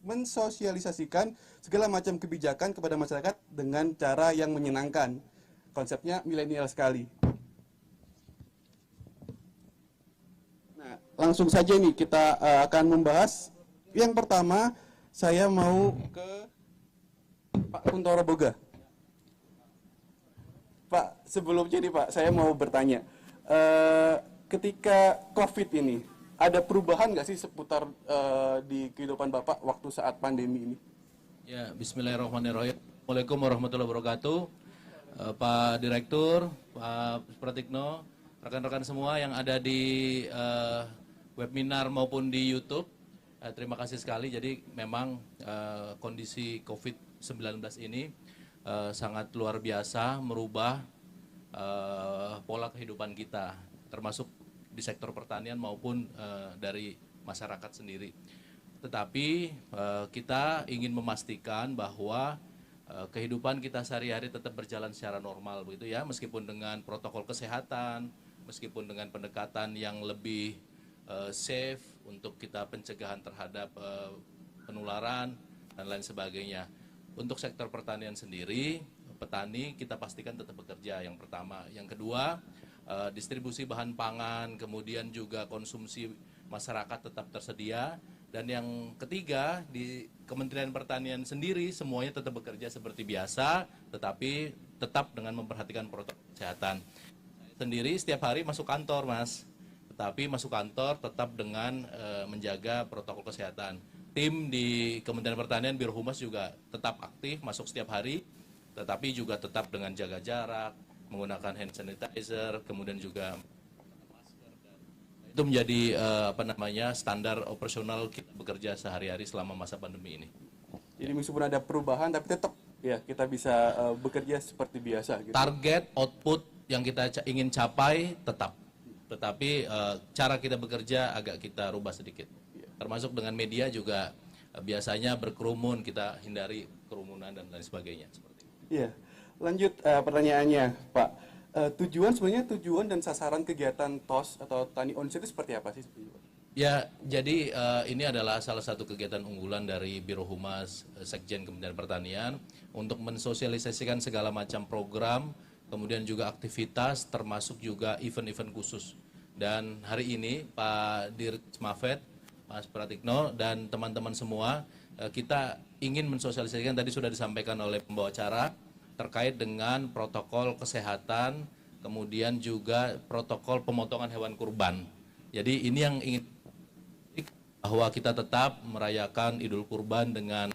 mensosialisasikan segala macam kebijakan kepada masyarakat dengan cara yang menyenangkan. Konsepnya milenial sekali. Nah, langsung saja nih kita akan membahas. Yang pertama, saya mau ke Pak Kuntoro Boga. Pak, sebelumnya nih Pak, saya mau bertanya. Ketika COVID ini, ada perubahan nggak sih seputar di kehidupan Bapak waktu saat pandemi ini? Ya, bismillahirrahmanirrahim. Assalamualaikum warahmatullahi wabarakatuh. Pak Direktur, Pak Pratikno, rekan-rekan semua yang ada di webinar maupun di YouTube, terima kasih sekali. Jadi memang kondisi COVID-19 ini sangat luar biasa merubah pola kehidupan kita, termasuk di sektor pertanian maupun dari masyarakat sendiri. Tetapi kita ingin memastikan bahwa kehidupan kita sehari-hari tetap berjalan secara normal begitu ya, meskipun dengan protokol kesehatan, meskipun dengan pendekatan yang lebih safe untuk kita pencegahan terhadap penularan dan lain sebagainya. Untuk sektor pertanian sendiri, petani kita pastikan tetap bekerja, yang pertama. Yang kedua, distribusi bahan pangan, kemudian juga konsumsi masyarakat tetap tersedia. Dan yang ketiga, di Kementerian Pertanian sendiri semuanya tetap bekerja seperti biasa, tetapi tetap dengan memperhatikan protokol kesehatan. Sendiri setiap hari masuk kantor, Mas. Tetapi masuk kantor tetap dengan menjaga protokol kesehatan. Tim di Kementerian Pertanian, Biro Humas juga tetap aktif, masuk setiap hari, tetapi juga tetap dengan jaga jarak, menggunakan hand sanitizer, kemudian juga itu menjadi standar operasional kita bekerja sehari-hari selama masa pandemi ini. Jadi meskipun ada perubahan, tapi tetap ya kita bisa bekerja seperti biasa. Gitu. Target output yang kita ingin capai tetap, tetapi cara kita bekerja agak kita rubah sedikit. Termasuk dengan media juga biasanya berkerumun, kita hindari kerumunan dan lain sebagainya. Iya, lanjut pertanyaannya, Pak. Tujuan dan sasaran kegiatan TOS atau Tani Onset itu seperti apa sih? Ya, jadi ini adalah salah satu kegiatan unggulan dari Biro Humas Sekjen Kementerian Pertanian untuk mensosialisasikan segala macam program, kemudian juga aktivitas, termasuk juga event-event khusus. Dan hari ini Pak Dirk Smafet, Mas Pratikno, dan teman-teman semua, kita ingin mensosialisasikan, tadi sudah disampaikan oleh pembawa acara, terkait dengan protokol kesehatan, kemudian juga protokol pemotongan hewan kurban. Jadi ini yang ingin bahwa kita tetap merayakan Idul Kurban dengan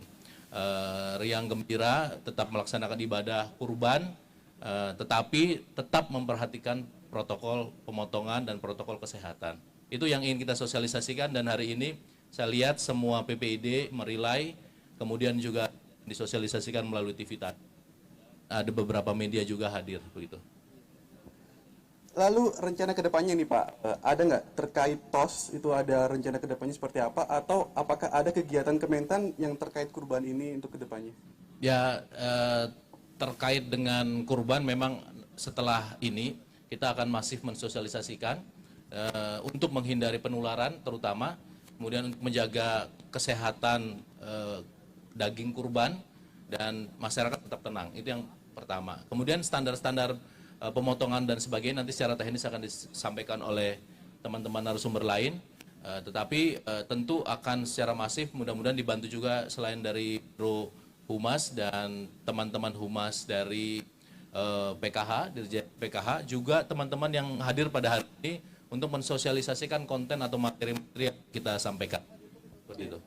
riang gembira, tetap melaksanakan ibadah kurban, tetapi tetap memperhatikan protokol pemotongan dan protokol kesehatan. Itu yang ingin kita sosialisasikan, dan hari ini saya lihat semua PPID merilai, kemudian juga disosialisasikan melalui TV tadi. Ada beberapa media juga hadir begitu. Lalu rencana kedepannya nih Pak, ada nggak terkait TOS itu ada rencana kedepannya seperti apa, atau apakah ada kegiatan Kementan yang terkait kurban ini untuk kedepannya? Ya, terkait dengan kurban memang setelah ini kita akan masif mensosialisasikan untuk menghindari penularan terutama, kemudian untuk menjaga kesehatan daging kurban dan masyarakat tetap tenang. Itu yang pertama. Kemudian standar-standar pemotongan dan sebagainya nanti secara teknis akan disampaikan oleh teman-teman narasumber lain, tetapi tentu akan secara masif, mudah-mudahan dibantu juga selain dari Biro Humas dan teman-teman Humas dari PKH, Dirjen PKH, juga teman-teman yang hadir pada hari ini untuk mensosialisasikan konten atau materi-materi yang kita sampaikan. Seperti itu.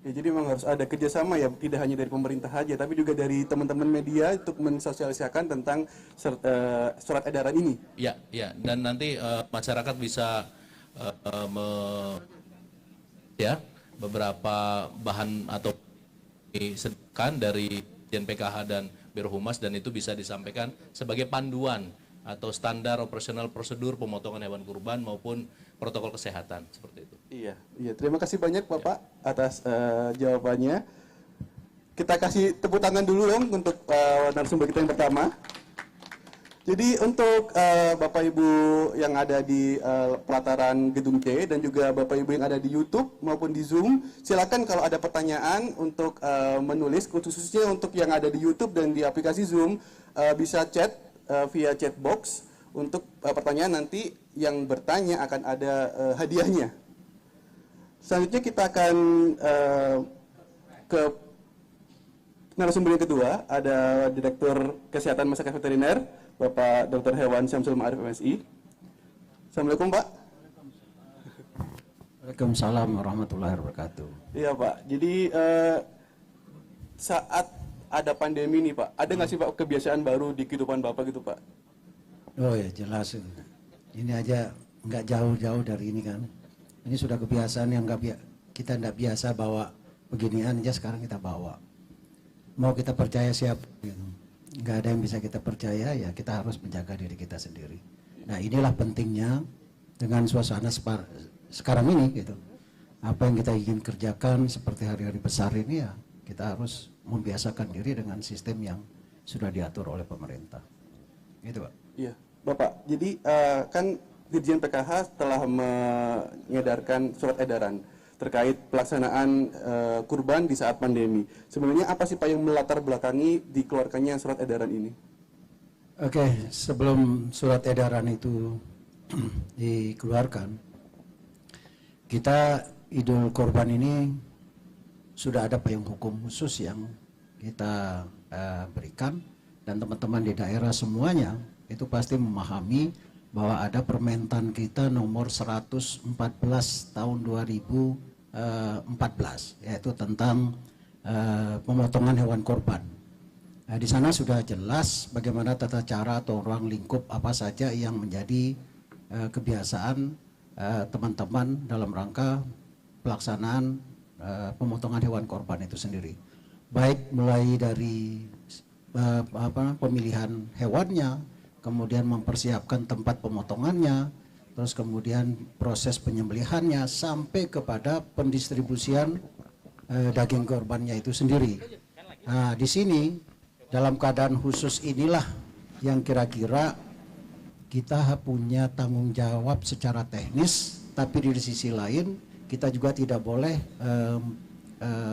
Ya, jadi memang harus ada kerjasama ya, tidak hanya dari pemerintah saja, tapi juga dari teman-teman media untuk mensosialisasikan tentang surat edaran ini. Ya, ya, dan nanti masyarakat bisa beberapa bahan atau disediakan dari Dirjen PKH dan Biro Humas, dan itu bisa disampaikan sebagai panduan atau standar operasional prosedur pemotongan hewan kurban maupun protokol kesehatan, seperti itu. Iya, terima kasih banyak Bapak atas jawabannya. Kita kasih tepuk tangan dulu dong untuk narasumber kita yang pertama. Jadi untuk Bapak Ibu yang ada di pelataran Gedung C dan juga Bapak Ibu yang ada di YouTube maupun di Zoom, silakan kalau ada pertanyaan untuk menulis, khususnya untuk yang ada di YouTube dan di aplikasi Zoom, bisa chat via chat box. Untuk pertanyaan nanti yang bertanya akan ada hadiahnya. Selanjutnya kita akan ke narasumber yang kedua, ada Direktur Kesehatan Masyarakat Veteriner, Bapak Dr. Hewan Syamsul Ma'arif MSI. Assalamualaikum Pak. Waalaikumsalam warahmatullahi wabarakatuh. Iya Pak, jadi saat ada pandemi nih Pak, ada nggak sih Pak kebiasaan baru di kehidupan Bapak gitu Pak? Oh ya jelas, ini aja nggak jauh-jauh dari ini kan. Ini sudah kebiasaan yang kita nggak biasa bawa beginian aja sekarang kita bawa. Mau kita percaya siapa? Gitu. Nggak ada yang bisa kita percaya, ya kita harus menjaga diri kita sendiri. Nah inilah pentingnya dengan suasana sekarang ini gitu. Apa yang kita ingin kerjakan seperti hari-hari besar ini ya kita harus membiasakan diri dengan sistem yang sudah diatur oleh pemerintah. Gitu Pak. Iya Bapak, jadi kan Dirjen PKH telah mengedarkan surat edaran terkait pelaksanaan kurban di saat pandemi. Sebenarnya apa sih Pak yang melatar belakangi dikeluarkannya surat edaran ini? Oke, sebelum surat edaran itu dikeluarkan, kita Idul Kurban ini sudah ada payung hukum khusus yang kita berikan, dan teman-teman di daerah semuanya itu pasti memahami bahwa ada Permentan kita nomor 114 tahun 2014, yaitu tentang pemotongan hewan korban. Nah, di sana sudah jelas bagaimana tata cara atau ruang lingkup apa saja yang menjadi kebiasaan teman-teman dalam rangka pelaksanaan pemotongan hewan korban itu sendiri. Baik mulai dari pemilihan hewannya, kemudian mempersiapkan tempat pemotongannya, terus kemudian proses penyembelihannya sampai kepada pendistribusian daging korbannya itu sendiri. Nah, di sini dalam keadaan khusus inilah yang kira-kira kita punya tanggung jawab secara teknis, tapi di sisi lain kita juga tidak boleh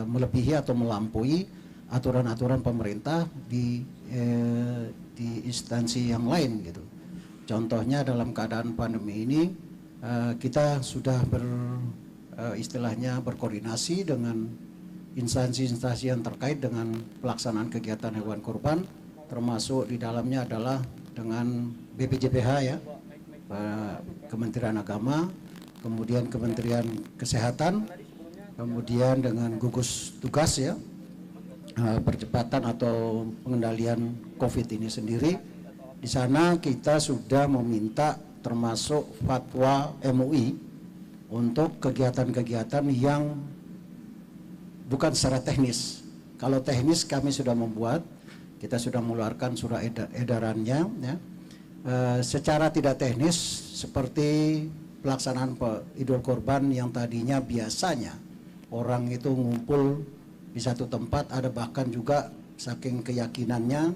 melebihi atau melampaui aturan-aturan pemerintah di instansi yang lain gitu. Contohnya dalam keadaan pandemi ini kita sudah istilahnya berkoordinasi dengan instansi-instansi yang terkait dengan pelaksanaan kegiatan hewan kurban, termasuk di dalamnya adalah dengan BPJPH ya, Kementerian Agama, kemudian Kementerian Kesehatan, kemudian dengan gugus tugas ya, percepatan atau pengendalian COVID ini sendiri. Di sana kita sudah meminta termasuk fatwa MUI untuk kegiatan-kegiatan yang bukan secara teknis. Kalau teknis kami sudah membuat, kita sudah mengeluarkan surat edarannya ya. Secara tidak teknis seperti pelaksanaan Idul Kurban yang tadinya biasanya orang itu ngumpul di satu tempat, ada bahkan juga saking keyakinannya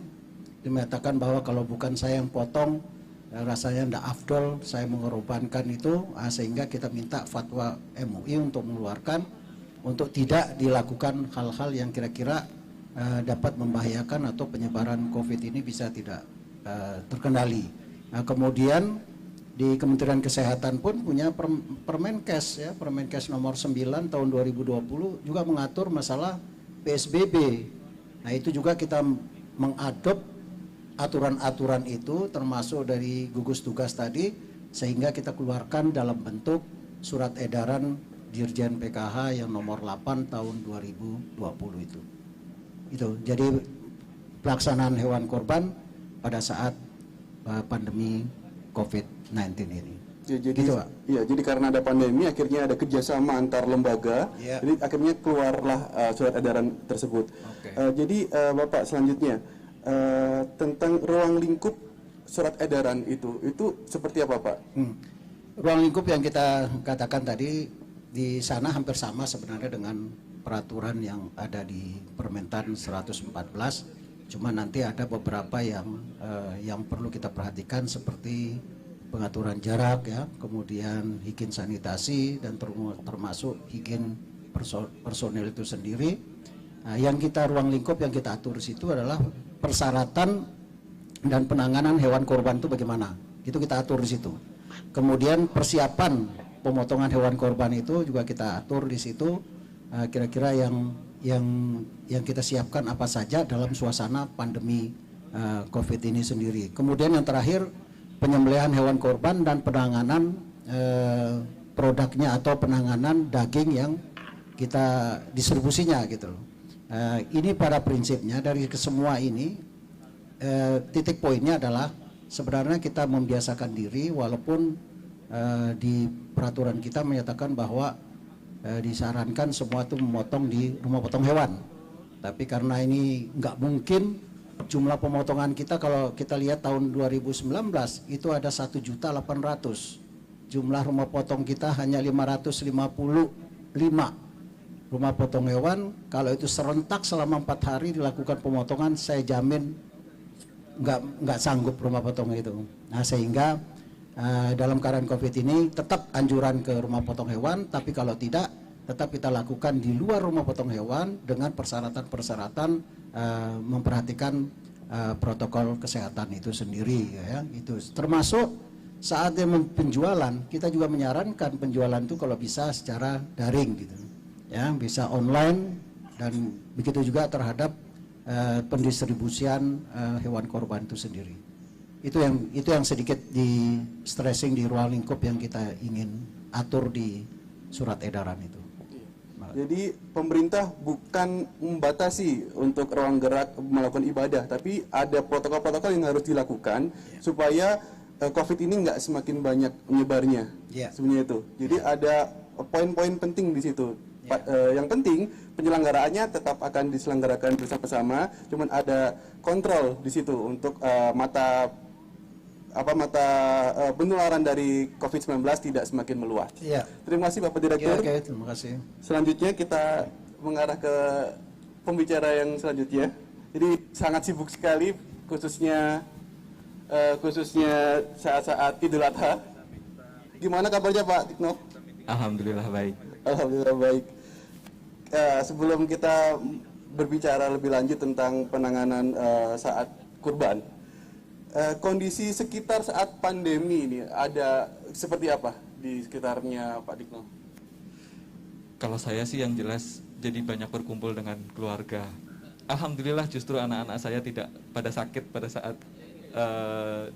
mengatakan bahwa kalau bukan saya yang potong rasanya tidak afdol, saya mengorbankan itu, sehingga kita minta fatwa MUI untuk mengeluarkan untuk tidak dilakukan hal-hal yang kira-kira dapat membahayakan atau penyebaran COVID ini bisa tidak terkendali. Nah, kemudian di Kementerian Kesehatan pun punya Permenkes ya, Permenkes nomor 9 tahun 2020 juga mengatur masalah PSBB. Nah, itu juga kita mengadop aturan-aturan itu termasuk dari gugus tugas tadi, sehingga kita keluarkan dalam bentuk surat edaran Dirjen PKH yang nomor 8 tahun 2020 itu. Jadi pelaksanaan hewan korban pada saat pandemi COVID-19 ini. Ya, jadi, gitu, Pak. Ya, jadi karena ada pandemi akhirnya ada kerjasama antar lembaga, ya. Jadi akhirnya keluarlah surat edaran tersebut. Okay. Jadi Bapak selanjutnya tentang ruang lingkup surat edaran itu seperti apa Pak? Ruang lingkup yang kita katakan tadi di sana hampir sama sebenarnya dengan peraturan yang ada di Permentan 114 Cuma nanti ada beberapa yang perlu kita perhatikan seperti pengaturan jarak ya, kemudian higien sanitasi dan termasuk higien personil itu sendiri. Nah, yang kita ruang lingkup yang kita atur di situ adalah persyaratan dan penanganan hewan korban itu bagaimana. Itu kita atur di situ. Kemudian persiapan pemotongan hewan korban itu juga kita atur di situ. Kira-kira yang kita siapkan apa saja dalam suasana pandemi COVID ini sendiri. Kemudian yang terakhir penyembelihan hewan korban dan penanganan produknya atau penanganan daging yang kita distribusinya gitu loh. Ini pada prinsipnya dari kesemua ini titik poinnya adalah sebenarnya kita membiasakan diri walaupun di peraturan kita menyatakan bahwa disarankan semua itu memotong di rumah potong hewan. Tapi karena ini nggak mungkin, jumlah pemotongan kita kalau kita lihat tahun 2019 itu ada 1.800.000. Jumlah rumah potong kita hanya 555 rumah potong hewan. Kalau itu serentak selama 4 hari dilakukan pemotongan, saya jamin nggak sanggup rumah potong itu. Nah sehingga dalam keadaan COVID ini tetap anjuran ke rumah potong hewan, tapi kalau tidak tetap kita lakukan di luar rumah potong hewan dengan persyaratan-persyaratan memperhatikan protokol kesehatan itu sendiri ya. Itu termasuk saatnya penjualan, kita juga menyarankan penjualan itu kalau bisa secara daring gitu ya, bisa online, dan begitu juga terhadap pendistribusian hewan korban itu sendiri. Itu yang sedikit di stressing di ruang lingkup yang kita ingin atur di surat edaran itu. Jadi pemerintah bukan membatasi untuk ruang gerak melakukan ibadah, tapi ada protokol-protokol yang harus dilakukan supaya COVID ini nggak semakin banyak menyebarnya. Sebenarnya itu. Jadi ada poin-poin penting di situ. Yang penting penyelenggaraannya tetap akan diselenggarakan bersama-sama, cuman ada kontrol di situ untuk mata penularan dari COVID-19 tidak semakin meluas. Terima kasih Bapak Direktur. Terima kasih. Selanjutnya kita mengarah ke pembicara yang selanjutnya. Jadi sangat sibuk sekali, khususnya saat-saat Idul Adha. Gimana kabarnya Pak Tikno? Alhamdulillah baik. Alhamdulillah baik. Sebelum kita berbicara lebih lanjut tentang penanganan saat kurban, kondisi sekitar saat pandemi ini ada seperti apa di sekitarnya Pak Dikno? Kalau saya sih yang jelas jadi banyak berkumpul dengan keluarga. Alhamdulillah justru anak-anak saya tidak pada sakit pada saat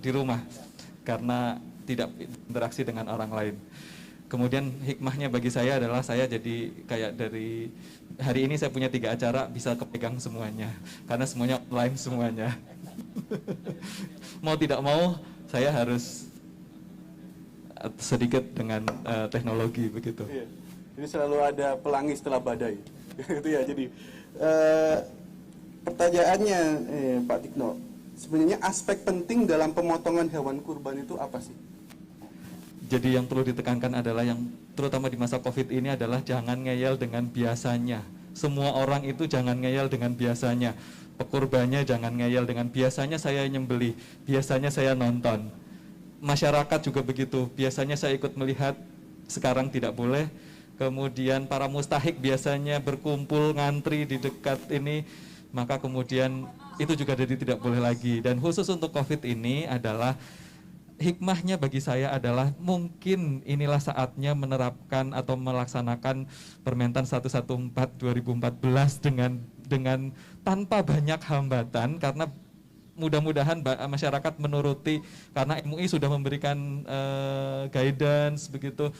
di rumah karena tidak interaksi dengan orang lain. Kemudian hikmahnya bagi saya adalah saya jadi kayak dari hari ini saya punya 3 acara bisa kepegang semuanya karena semuanya online semuanya. Mau tidak mau saya harus sedikit dengan teknologi begitu. Iya. Jadi selalu ada pelangi setelah badai. Itu ya. Jadi pertanyaannya Pak Tikno, sebenarnya aspek penting dalam pemotongan hewan kurban itu apa sih? Jadi yang perlu ditekankan adalah yang terutama di masa COVID ini adalah jangan ngeyel dengan biasanya. Semua orang itu jangan ngeyel dengan biasanya. Pekurbannya jangan ngeyel dengan biasanya saya nyembelih, biasanya saya nonton. Masyarakat juga begitu, biasanya saya ikut melihat, sekarang tidak boleh. Kemudian para mustahik biasanya berkumpul ngantri di dekat ini, maka kemudian itu juga jadi tidak boleh lagi. Dan khusus untuk COVID ini adalah hikmahnya bagi saya adalah mungkin inilah saatnya menerapkan atau melaksanakan Permentan 114 2014 dengan tanpa banyak hambatan, karena mudah-mudahan masyarakat menuruti karena MUI sudah memberikan guidance begitu.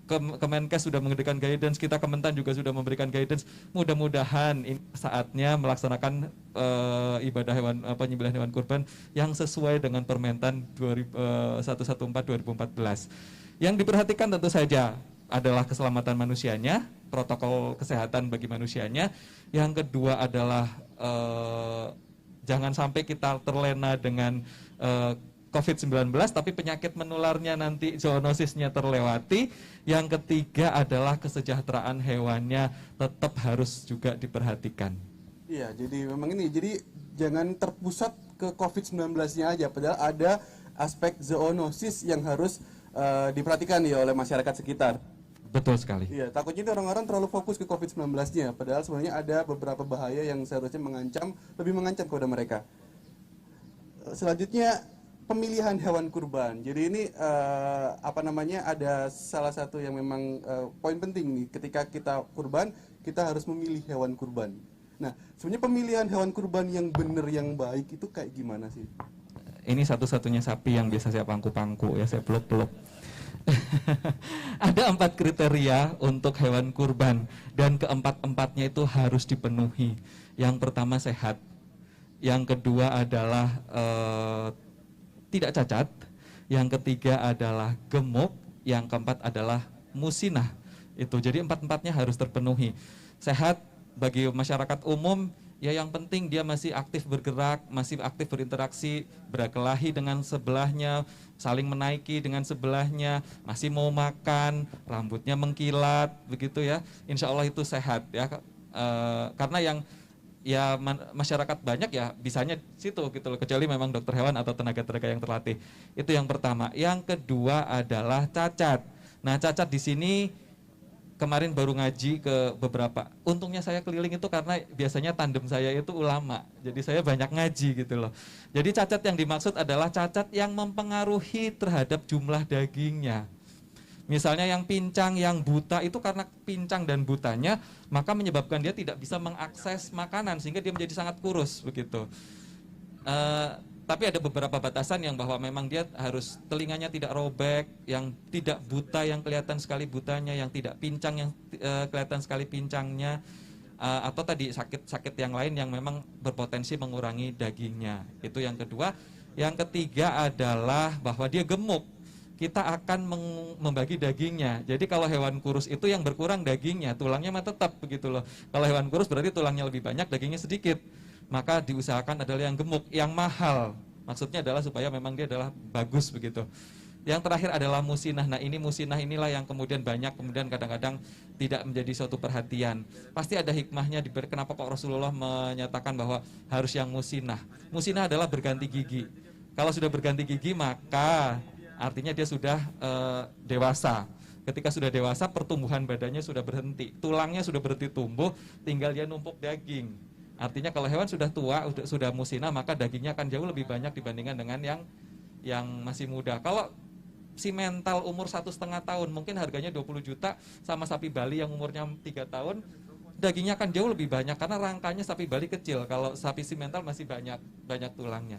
Kemenkes sudah memberikan guidance, kita Kementan juga sudah memberikan guidance. Mudah-mudahan ini saatnya melaksanakan ibadah penyembelihan hewan kurban yang sesuai dengan Permentan 114 2014. Yang diperhatikan tentu saja adalah keselamatan manusianya, protokol kesehatan bagi manusianya. Yang kedua adalah jangan sampai kita terlena dengan COVID-19, tapi penyakit menularnya nanti zoonosisnya terlewati. Yang ketiga adalah kesejahteraan hewannya tetap harus juga diperhatikan. Iya, jadi memang ini, jadi jangan terpusat ke COVID-19-nya aja, padahal ada aspek zoonosis yang harus diperhatikan ya oleh masyarakat sekitar. Betul sekali. Iya, takutnya itu orang-orang terlalu fokus ke COVID-19-nya, padahal sebenarnya ada beberapa bahaya yang seharusnya lebih mengancam kepada mereka. Selanjutnya, pemilihan hewan kurban. Jadi ini ada salah satu yang memang poin penting nih, ketika kita kurban, kita harus memilih hewan kurban. Nah, sebenarnya pemilihan hewan kurban yang benar, yang baik itu kayak gimana sih? Ini satu-satunya sapi yang biasa saya pangku-pangku ya, saya peluk-peluk. Ada 4 kriteria untuk hewan kurban dan keempat-empatnya itu harus dipenuhi. Yang pertama sehat, yang kedua adalah tidak cacat, yang ketiga adalah gemuk, yang keempat adalah musinah. Itu jadi 4-empatnya harus terpenuhi. Sehat bagi masyarakat umum, ya yang penting dia masih aktif bergerak, masih aktif berinteraksi, berkelahi dengan sebelahnya, saling menaiki dengan sebelahnya, masih mau makan, rambutnya mengkilat, begitu ya. Insya Allah itu sehat ya, karena yang masyarakat banyak ya bisanya situ gitu loh, kecuali memang dokter hewan atau tenaga-tenaga yang terlatih. Itu yang pertama. Yang kedua adalah cacat. Nah, cacat di sini kemarin baru ngaji ke beberapa. Untungnya saya keliling itu karena biasanya tandem saya itu ulama. Jadi saya banyak ngaji gitu loh. Jadi cacat yang dimaksud adalah cacat yang mempengaruhi terhadap jumlah dagingnya. Misalnya yang pincang, yang buta itu karena pincang dan butanya, maka menyebabkan dia tidak bisa mengakses makanan sehingga dia menjadi sangat kurus begitu. Tapi ada beberapa batasan yang bahwa memang dia harus telinganya tidak robek, yang tidak buta yang kelihatan sekali butanya, yang tidak pincang yang kelihatan sekali pincangnya, atau tadi sakit-sakit yang lain yang memang berpotensi mengurangi dagingnya. Itu yang kedua. Yang ketiga adalah bahwa dia gemuk. Kita akan membagi dagingnya. Jadi kalau hewan kurus itu yang berkurang dagingnya, tulangnya mah tetap begitu loh. Kalau hewan kurus berarti tulangnya lebih banyak, dagingnya sedikit. Maka diusahakan adalah yang gemuk, yang mahal. Maksudnya adalah supaya memang dia adalah bagus begitu. Yang terakhir adalah musinah. Nah, ini musinah inilah yang kemudian kemudian kadang-kadang tidak menjadi suatu perhatian. Pasti ada hikmahnya kenapa kok Rasulullah menyatakan bahwa harus yang musinah. Musinah adalah berganti gigi. Kalau sudah berganti gigi maka artinya dia sudah dewasa. Ketika sudah dewasa, pertumbuhan badannya sudah berhenti, tulangnya sudah berhenti tumbuh, tinggal dia numpuk daging. Artinya kalau hewan sudah tua, sudah musinah, maka dagingnya akan jauh lebih banyak dibandingkan dengan yang masih muda. Kalau si mental umur 1,5 tahun, mungkin harganya 20 juta, sama sapi Bali yang umurnya 3 tahun, dagingnya akan jauh lebih banyak, karena rangkanya sapi Bali kecil, kalau sapi simental masih banyak tulangnya.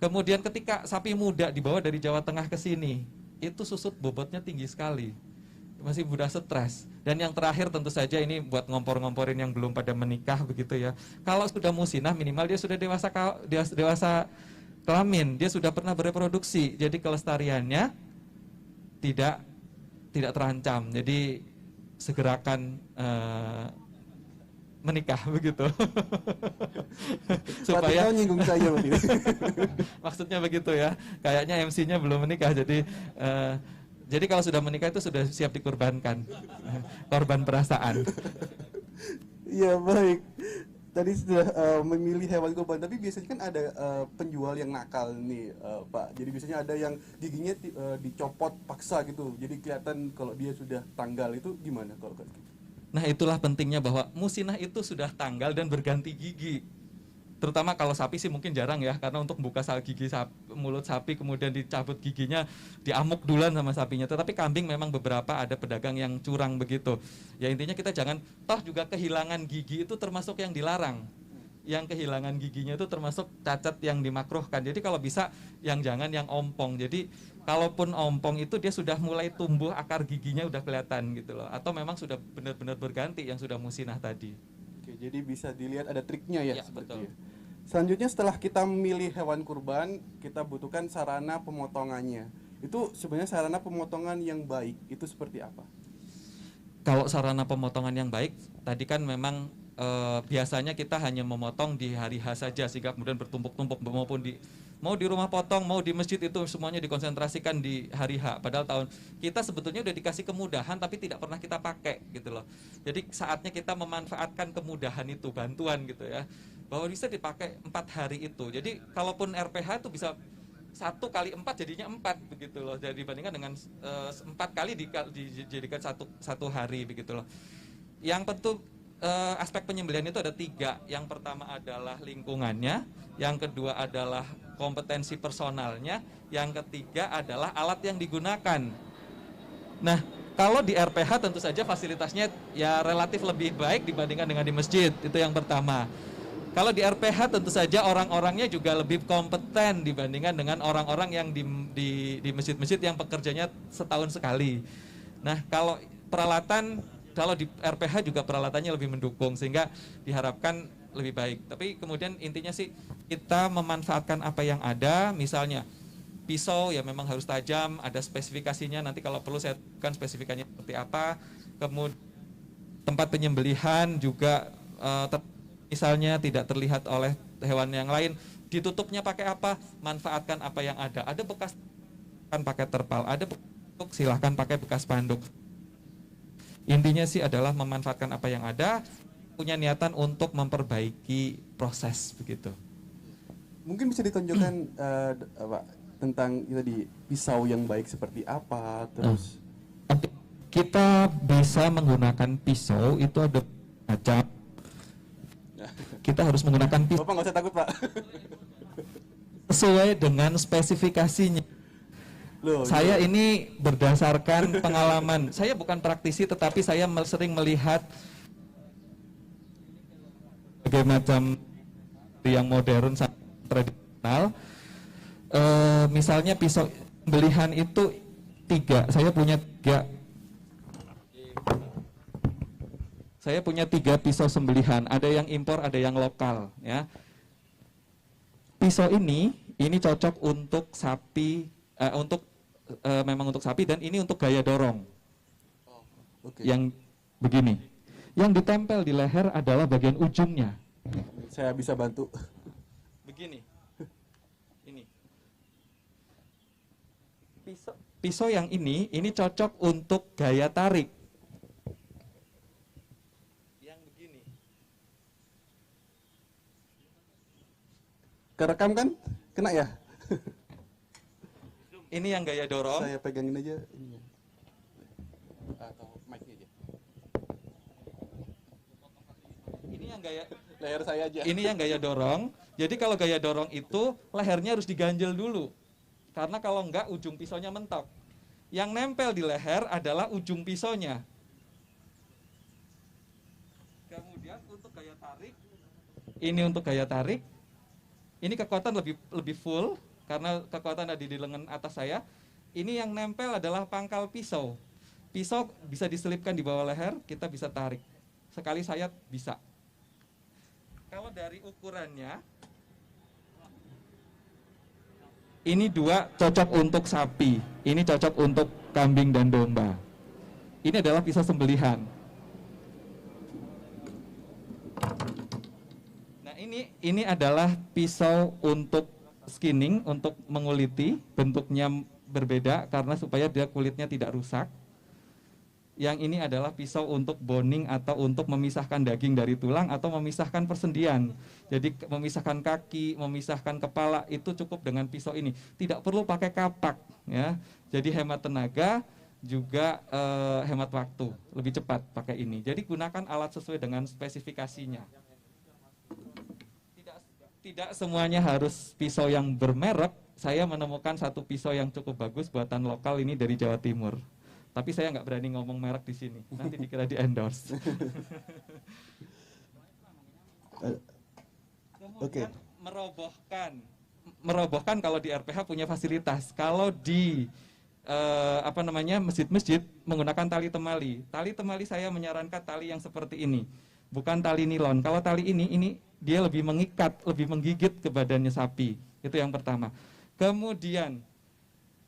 Kemudian ketika sapi muda dibawa dari Jawa Tengah ke sini, itu susut bobotnya tinggi sekali, masih mudah stres. Dan yang terakhir tentu saja ini buat ngompor-ngomporin yang belum pada menikah begitu ya. Kalau sudah musinah minimal dia sudah dewasa kelamin, dia sudah pernah bereproduksi. Jadi kelestariannya tidak terancam. Jadi segerakan menikah begitu. Supaya nyinggung saya maksudnya begitu ya. Kayaknya MC-nya belum menikah, jadi kalau sudah menikah itu sudah siap dikorbankan, korban perasaan. Iya, baik. Tadi sudah memilih hewan kurban, tapi biasanya kan ada penjual yang nakal nih, Pak. Jadi biasanya ada yang giginya dicopot paksa gitu. Jadi kelihatan kalau dia sudah tanggal, itu gimana kalau gitu? Nah, itulah pentingnya bahwa musinah itu sudah tanggal dan berganti gigi. Terutama kalau sapi sih mungkin jarang ya, karena untuk buka mulut sapi kemudian dicabut giginya, diamuk duluan sama sapinya. Tetapi kambing memang beberapa ada pedagang yang curang begitu. Ya intinya kita jangan, toh juga kehilangan gigi itu termasuk yang dilarang. Yang kehilangan giginya itu termasuk cacat yang dimakruhkan. Jadi kalau bisa jangan yang ompong. Jadi kalaupun ompong itu dia sudah mulai tumbuh akar giginya udah kelihatan gitu loh. Atau memang sudah benar-benar berganti yang sudah musinah tadi. Oke, jadi bisa dilihat ada triknya ya, seperti betul. itu. Selanjutnya setelah kita memilih hewan kurban, kita butuhkan sarana pemotongannya. Itu sebenarnya sarana pemotongan yang baik, itu seperti apa? Kalau sarana pemotongan yang baik, tadi kan memang biasanya kita hanya memotong di hari H saja, sehingga kemudian bertumpuk-tumpuk, maupun mau di rumah potong, mau di masjid, itu semuanya dikonsentrasikan di hari H. Padahal kita sebetulnya udah dikasih kemudahan tapi tidak pernah kita pakai gitu loh. Jadi saatnya kita memanfaatkan kemudahan itu, bantuan gitu ya. bahwa bisa dipakai 4 hari itu. Jadi kalaupun RPH itu bisa 1 kali 4 jadinya 4 begitu loh. Jadi dibandingkan dengan 4 kali dijadikan satu hari begitu loh. Yang tentu aspek penyembelihan itu ada 3. Yang pertama adalah lingkungannya, yang kedua adalah kompetensi personalnya, yang ketiga adalah alat yang digunakan. Nah, kalau di RPH tentu saja fasilitasnya ya relatif lebih baik dibandingkan dengan di masjid, itu yang pertama. Kalau di RPH tentu saja orang-orangnya juga lebih kompeten dibandingkan dengan orang-orang yang di masjid-masjid yang pekerjanya setahun sekali. Nah, kalau di RPH juga peralatannya lebih mendukung sehingga diharapkan lebih baik. Tapi kemudian intinya sih kita memanfaatkan apa yang ada, misalnya pisau ya memang harus tajam, ada spesifikasinya, nanti kalau perlu saya kan spesifikasinya seperti apa. Kemudian tempat penyembelihan juga misalnya tidak terlihat oleh hewan yang lain, ditutupnya pakai apa, manfaatkan apa yang ada. Ada bekas kan pakai terpal, ada silahkan pakai bekas spanduk. Intinya sih adalah memanfaatkan apa yang ada, punya niatan untuk memperbaiki proses begitu. Mungkin bisa ditunjukkan tentang tadi pisau yang baik seperti apa, terus kita bisa menggunakan pisau itu ada macam. Kita harus menggunakan pisau. Bapak nggak usah takut, Pak. Sesuai dengan spesifikasinya. Loh, Saya ini berdasarkan pengalaman. Saya bukan praktisi, tetapi saya sering melihat berbagai macam yang modern tradisional. Misalnya pisau pembelihan itu 3. Saya punya 3. Saya punya 3 pisau sembelihan. Ada yang impor, ada yang lokal. Ya. Pisau ini cocok untuk sapi, memang untuk sapi, dan ini untuk gaya dorong. okay. Yang begini. Yang ditempel di leher adalah bagian ujungnya. Saya bisa bantu. Begini. Ini. Pisau yang ini cocok untuk gaya tarik. Yang begini. Kerekam kan? Kena ya? Ini yang gaya dorong. Saya pegangin aja ini. Atau mic-nya aja. Ini yang gaya Leher saya aja. Ini yang gaya dorong. Jadi kalau gaya dorong itu lehernya harus diganjel dulu. Karena kalau enggak ujung pisaunya mentok. Yang nempel di leher adalah ujung pisaunya. Kemudian untuk gaya tarik, ini untuk gaya tarik. Ini kekuatan lebih full karena kekuatan ada di lengan atas saya. Ini yang nempel adalah pangkal pisau. Pisau bisa diselipkan di bawah leher, kita bisa tarik. Sekali sayat bisa. Kalau dari ukurannya, ini 2 cocok untuk sapi, ini cocok untuk kambing dan domba. Ini adalah pisau sembelihan. Nah ini adalah pisau untuk skinning, untuk menguliti, bentuknya berbeda karena supaya dia kulitnya tidak rusak. Yang ini adalah pisau untuk boning atau untuk memisahkan daging dari tulang atau memisahkan persendian. Jadi memisahkan kaki, memisahkan kepala itu cukup dengan pisau ini. Tidak perlu pakai kapak, ya. Jadi hemat tenaga juga hemat waktu, lebih cepat pakai ini. Jadi gunakan alat sesuai dengan spesifikasinya. Tidak semuanya harus pisau yang bermerek. Saya menemukan satu pisau yang cukup bagus buatan lokal ini dari Jawa Timur. Tapi saya nggak berani ngomong merek di sini. Nanti dikira di endorse. Kemudian merobohkan kalau di RPH punya fasilitas. Kalau di masjid-masjid menggunakan tali temali. Tali temali saya menyarankan tali yang seperti ini, bukan tali nilon. Kalau tali ini dia lebih mengikat, lebih menggigit ke badannya sapi. Itu yang pertama. Kemudian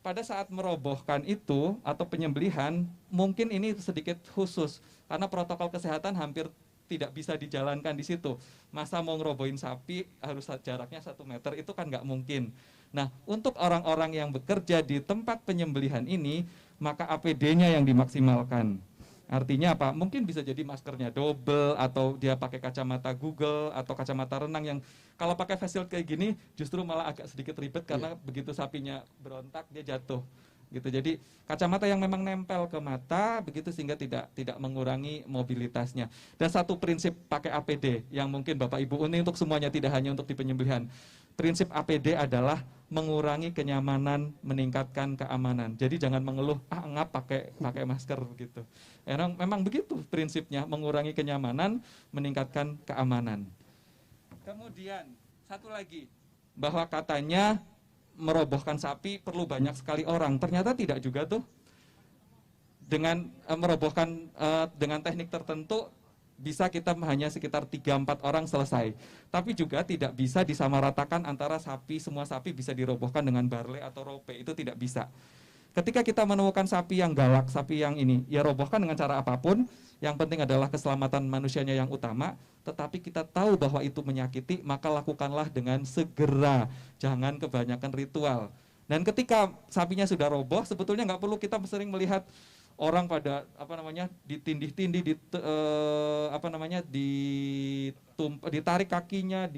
pada saat merobohkan itu atau penyembelihan, mungkin ini sedikit khusus karena protokol kesehatan hampir tidak bisa dijalankan di situ. Masa mau ngerobohin sapi harus jaraknya 1 meter, itu kan nggak mungkin. Nah, untuk orang-orang yang bekerja di tempat penyembelihan ini, maka APD-nya yang dimaksimalkan. Artinya apa? Mungkin bisa jadi maskernya double, atau dia pakai kacamata Google atau kacamata renang yang kalau pakai face shield kayak gini justru malah agak sedikit ribet karena begitu sapinya berontak dia jatuh gitu. Jadi kacamata yang memang nempel ke mata begitu sehingga tidak mengurangi mobilitasnya. Dan satu prinsip pakai APD yang mungkin Bapak Ibu, ini untuk semuanya, tidak hanya untuk di penyembelihan. Prinsip APD adalah mengurangi kenyamanan, meningkatkan keamanan. Jadi jangan mengeluh, ngap pakai masker gitu. Memang begitu prinsipnya, mengurangi kenyamanan, meningkatkan keamanan. Kemudian satu lagi, bahwa katanya merobohkan sapi perlu banyak sekali orang. Ternyata tidak juga tuh. Dengan merobohkan dengan teknik tertentu bisa kita hanya sekitar 3-4 orang selesai. Tapi juga tidak bisa disamaratakan antara sapi, semua sapi bisa dirobohkan dengan barle atau rope, itu tidak bisa. Ketika kita menemukan sapi yang galak, sapi yang ini, ya robohkan dengan cara apapun, yang penting adalah keselamatan manusianya yang utama, tetapi kita tahu bahwa itu menyakiti, maka lakukanlah dengan segera, jangan kebanyakan ritual. Dan ketika sapinya sudah roboh, sebetulnya nggak perlu kita sering melihat orang pada ditindih-tindih, ditarik kakinya,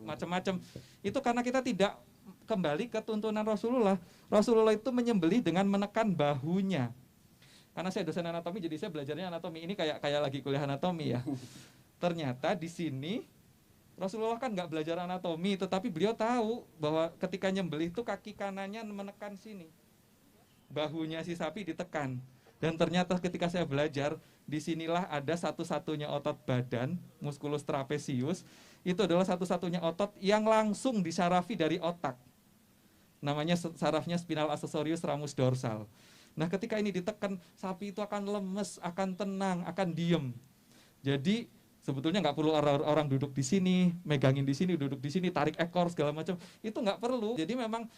macam-macam. Itu karena kita tidak kembali ke tuntunan Rasulullah. Rasulullah itu menyembelih dengan menekan bahunya. Karena saya dosen anatomi, jadi saya belajarnya anatomi. Ini kayak lagi kuliah anatomi ya. Ternyata di sini Rasulullah kan nggak belajar anatomi, tetapi beliau tahu bahwa ketika nyembelih itu kaki kanannya menekan sini, bahunya si sapi ditekan. Dan ternyata ketika saya belajar, disinilah ada satu-satunya otot badan, musculus trapezius, itu adalah satu-satunya otot yang langsung disarafi dari otak. Namanya sarafnya spinal accessorius ramus dorsal. Nah ketika ini ditekan, sapi itu akan lemes, akan tenang, akan diem. Jadi sebetulnya nggak perlu orang duduk di sini, megangin di sini, duduk di sini, tarik ekor segala macam. Itu nggak perlu. Jadi memang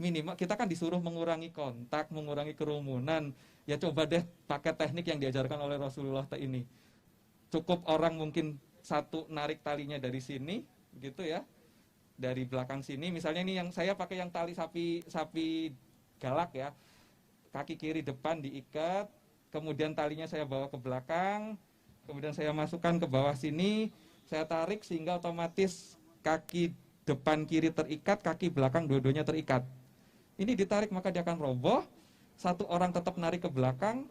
minimal kita kan disuruh mengurangi kontak, mengurangi kerumunan. Ya coba deh pakai teknik yang diajarkan oleh Rasulullah ini. Cukup orang mungkin satu narik talinya dari sini, gitu ya, dari belakang sini. Misalnya ini yang saya pakai yang tali sapi galak ya, kaki kiri depan diikat, kemudian talinya saya bawa ke belakang, kemudian saya masukkan ke bawah sini, saya tarik sehingga otomatis kaki depan kiri terikat, kaki belakang dua-duanya terikat. Ini ditarik maka dia akan roboh. Satu orang tetap narik ke belakang,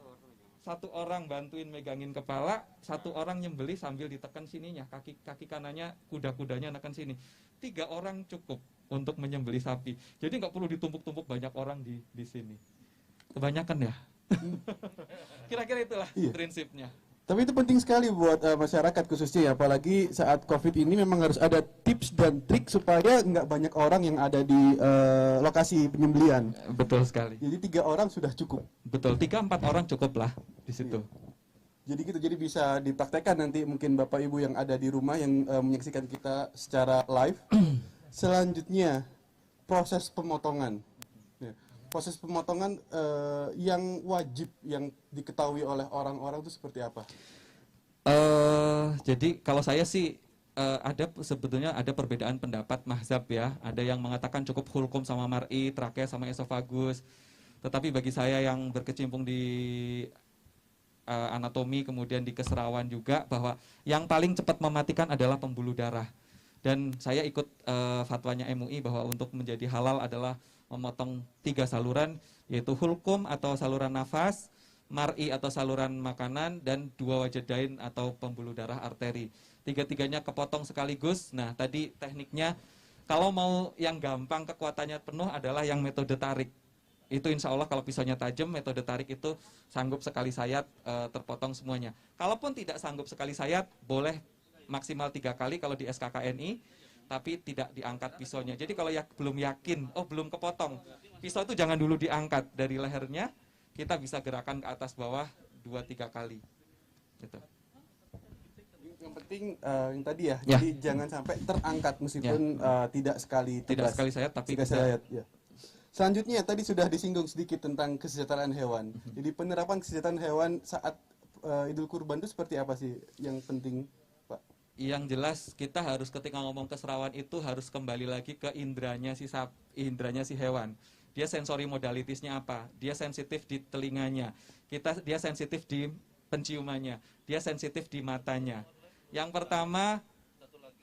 satu orang bantuin megangin kepala, satu orang nyembeli sambil ditekan sininya, kaki kanannya, kuda-kudanya nekan sini. 3 orang cukup untuk menyembeli sapi. Jadi nggak perlu ditumpuk-tumpuk banyak orang di sini. Kebanyakan ya. Kira-kira itulah prinsipnya. Tapi itu penting sekali buat masyarakat khususnya ya, apalagi saat COVID ini memang harus ada tips dan trik supaya nggak banyak orang yang ada di lokasi penyembelihan. Betul sekali. Jadi 3 orang sudah cukup. Betul, 3-4 orang cukup lah di situ. Jadi gitu, jadi bisa dipraktekkan nanti mungkin Bapak Ibu yang ada di rumah yang menyaksikan kita secara live. Selanjutnya proses pemotongan. Proses pemotongan yang wajib yang diketahui oleh orang-orang itu seperti apa? Jadi kalau saya sih sebetulnya ada perbedaan pendapat mazhab ya. Ada yang mengatakan cukup hulkum sama mar'i, trakea sama esofagus. Tetapi bagi saya yang berkecimpung di anatomi kemudian di keserawan juga, bahwa yang paling cepat mematikan adalah pembuluh darah. Dan saya ikut fatwanya MUI bahwa untuk menjadi halal adalah memotong 3 saluran, yaitu hulkum atau saluran nafas, mar'i atau saluran makanan, dan 2 wajadain atau pembuluh darah arteri. 3-tiganya kepotong sekaligus. Nah tadi tekniknya, kalau mau yang gampang kekuatannya penuh adalah yang metode tarik. Itu insya Allah kalau pisaunya tajam, metode tarik itu sanggup sekali sayat terpotong semuanya. Kalaupun tidak sanggup sekali sayat, boleh maksimal 3 kali kalau di SKKNI, tapi tidak diangkat pisaunya. Jadi kalau belum yakin, belum kepotong, pisau itu jangan dulu diangkat dari lehernya, kita bisa gerakan ke atas bawah 2-3 kali. Gitu. Yang penting yang tadi ya, jadi jangan sampai terangkat meskipun tidak sekali tugas. Tidak sekali sayat, tapi sayat. Ya. Selanjutnya tadi sudah disinggung sedikit tentang kesejahteraan hewan. Jadi penerapan kesejahteraan hewan saat Idul Kurban itu seperti apa sih yang penting, Pak? Yang jelas kita harus ketika ngomong keserawan itu harus kembali lagi ke indranya si hewan. Dia sensori modalitisnya apa? Dia sensitif di telinganya. Dia sensitif di penciumannya, dia sensitif di matanya. Yang pertama,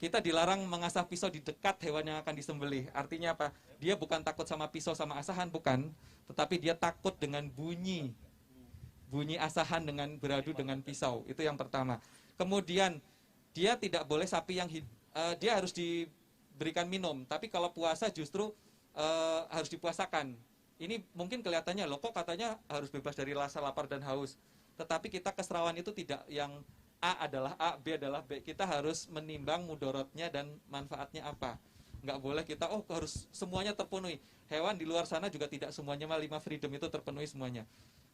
kita dilarang mengasah pisau di dekat hewan yang akan disembelih. Artinya apa? Dia bukan takut sama pisau sama asahan, bukan, tetapi dia takut dengan bunyi asahan dengan beradu dengan pisau. Itu yang pertama. Kemudian dia tidak boleh sapi yang dia harus diberikan minum, tapi kalau puasa justru harus dipuasakan. Ini mungkin kelihatannya loh, kok katanya harus bebas dari rasa lapar dan haus. Tetapi kita keserawan itu tidak yang A adalah A, B adalah B. Kita harus menimbang mudorotnya dan manfaatnya apa. Nggak boleh kita, harus semuanya terpenuhi. Hewan di luar sana juga tidak semuanya, 5 freedom itu terpenuhi semuanya.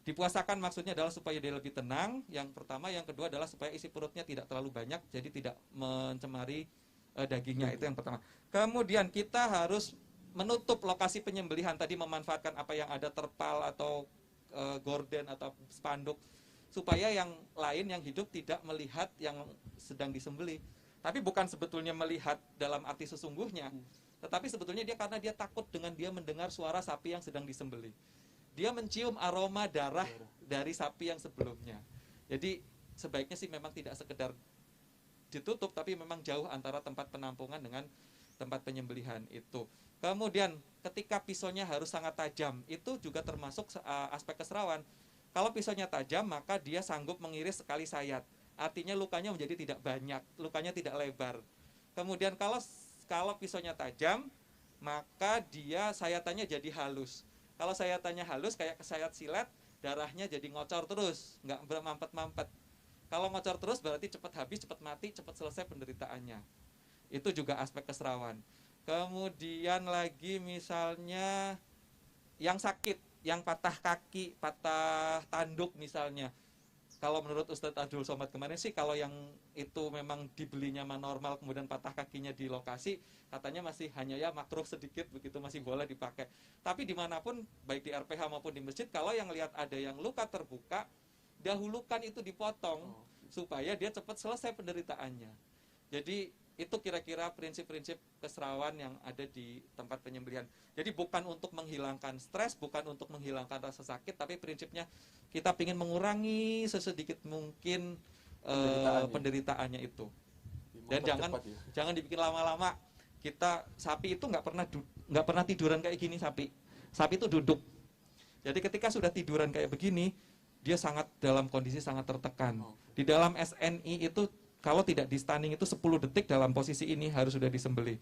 Dipuasakan maksudnya adalah supaya dia lebih tenang, yang pertama. Yang kedua adalah supaya isi perutnya tidak terlalu banyak, jadi tidak mencemari dagingnya, itu yang pertama. Kemudian kita harus menutup lokasi penyembelihan, tadi memanfaatkan apa yang ada, terpal atau gorden atau spanduk, supaya yang lain yang hidup tidak melihat yang sedang disembelih. Tapi bukan sebetulnya melihat dalam arti sesungguhnya, tetapi sebetulnya karena dia takut dengan dia mendengar suara sapi yang sedang disembelih. Dia mencium aroma darah dari sapi yang sebelumnya. Jadi sebaiknya sih memang tidak sekedar ditutup, tapi memang jauh antara tempat penampungan dengan tempat penyembelihan itu. Kemudian ketika pisaunya harus sangat tajam, itu juga termasuk aspek keserawan. Kalau pisaunya tajam, maka dia sanggup mengiris sekali sayat. Artinya lukanya menjadi tidak banyak, lukanya tidak lebar. Kemudian kalau pisaunya tajam, maka dia sayatannya jadi halus. Kalau sayatannya halus kayak sayat silet, darahnya jadi ngocor terus, nggak bermampet-mampet. Kalau ngocor terus berarti cepat habis, cepat mati, cepat selesai penderitaannya. Itu juga aspek keserawan. Kemudian lagi misalnya yang sakit, yang patah kaki, patah tanduk misalnya. Kalau menurut Ustadz Abdul Somad kemarin sih, kalau yang itu memang dibelinya normal, kemudian patah kakinya di lokasi, katanya masih hanya ya makruh sedikit, begitu masih boleh dipakai. Tapi dimanapun, baik di RPH maupun di masjid, kalau yang lihat ada yang luka terbuka, dahulukan itu dipotong, supaya dia cepat selesai penderitaannya. Jadi itu kira-kira prinsip-prinsip keserawan yang ada di tempat penyembelihan. Jadi bukan untuk menghilangkan stres, bukan untuk menghilangkan rasa sakit, tapi prinsipnya kita ingin mengurangi sesedikit mungkin penderitaannya itu. Dan jangan dibikin lama-lama. Sapi itu nggak pernah tiduran kayak gini sapi. Sapi itu duduk. Jadi ketika sudah tiduran kayak begini, dia dalam kondisi sangat tertekan. Di dalam SNI itu kalau tidak di stunning itu 10 detik dalam posisi ini harus sudah disembelih.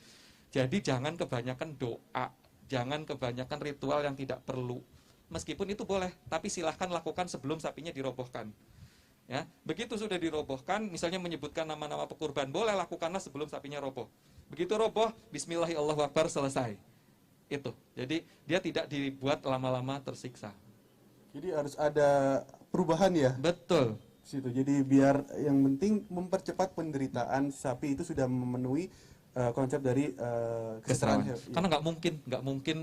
Jadi jangan kebanyakan doa, jangan kebanyakan ritual yang tidak perlu. Meskipun itu boleh, tapi silahkan lakukan sebelum sapinya dirobohkan. Ya, begitu sudah dirobohkan, misalnya menyebutkan nama-nama pekurban, boleh lakukanlah sebelum sapinya roboh. Begitu roboh, Bismillahirrahmanirrahim, selesai. Itu. Jadi dia tidak dibuat lama-lama tersiksa. Jadi harus ada perubahan ya? Betul. Situ. Jadi biar yang penting mempercepat penderitaan sapi itu sudah memenuhi konsep dari kesejahteraan. Karena nggak mungkin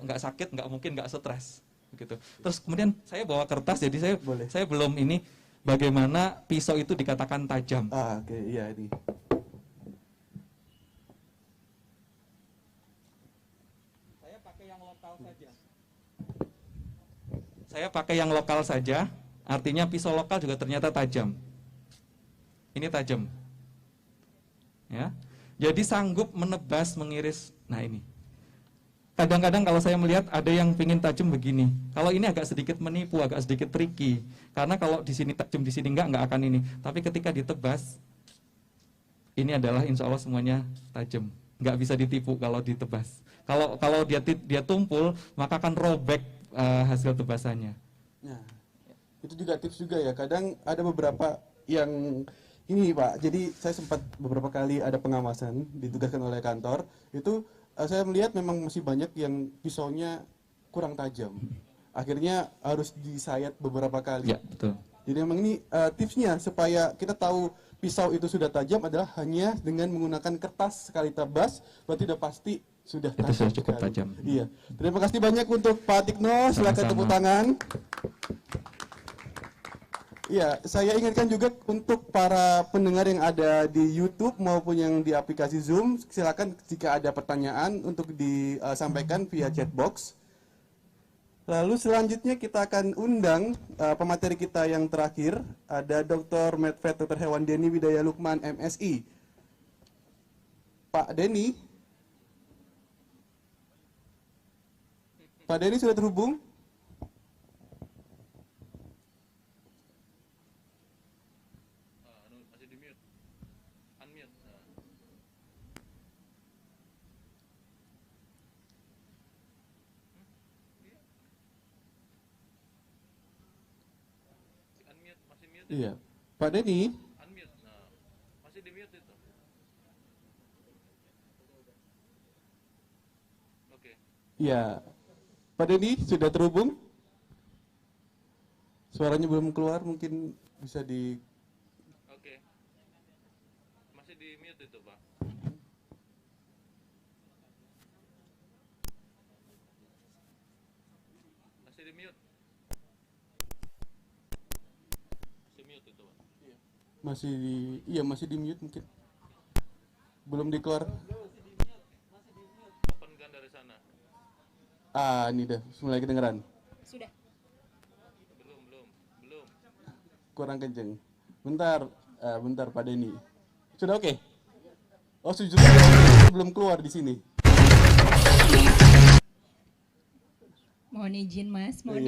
nggak sakit, nggak mungkin nggak stres, begitu. Terus kemudian saya bawa kertas, jadi saya belum ini bagaimana pisau itu dikatakan tajam. Oke, iya ini. Saya pakai yang lokal saja. Artinya pisau lokal juga ternyata tajam. Ini tajam. Ya. Jadi sanggup menebas, mengiris. Nah ini. Kadang-kadang kalau saya melihat ada yang pingin tajam begini. Kalau ini agak sedikit menipu, agak sedikit tricky. Karena kalau di sini tajam, di sini enggak akan ini. Tapi ketika ditebas, ini adalah insya Allah semuanya tajam. Enggak bisa ditipu kalau ditebas. Kalau dia tumpul, maka akan robek hasil tebasannya. Nah, itu juga tips juga ya. Kadang ada beberapa yang ini Pak. Jadi saya sempat beberapa kali ada pengawasan ditugaskan oleh kantor. Itu saya melihat memang masih banyak yang pisaunya kurang tajam. Akhirnya harus disayat beberapa kali. Ya, betul. Jadi memang ini tipsnya supaya kita tahu pisau itu sudah tajam adalah hanya dengan menggunakan kertas sekali tebas, berarti sudah pasti sudah tajam. Itu sudah cukup sekali. tajam. Iya. Terima kasih banyak untuk Pak Tikno. Silakan tepuk tangan. Iya, saya ingatkan juga untuk para pendengar yang ada di YouTube maupun yang di aplikasi Zoom, silakan jika ada pertanyaan untuk disampaikan via chat box. Lalu selanjutnya kita akan undang pemateri kita yang terakhir, ada Dr. Medvet Dr. Hewan Denny Widaya Lukman MSI. Pak Denny? Pak Denny sudah terhubung? Masih di mute. Unmute. Unmute, masih mute. Iya. Pak Denny? Unmute. Nah, masih di mute itu. Oke. Iya. Pak Denny sudah terhubung? Suaranya belum keluar, mungkin bisa di... Oke. Masih di mute itu, Pak. Masih di mute. Masih mute itu, Pak. Masih di... Iya, masih di mute mungkin. Belum dikeluar. Open kan dari sana. Ah, ini dah, mulai kedengeran. Sudah. Belum. Kurang kenceng. Bentar, bentar Pak Denny. Sudah oke? Oh, sudah belum keluar di sini. Mohon izin Mas, mohon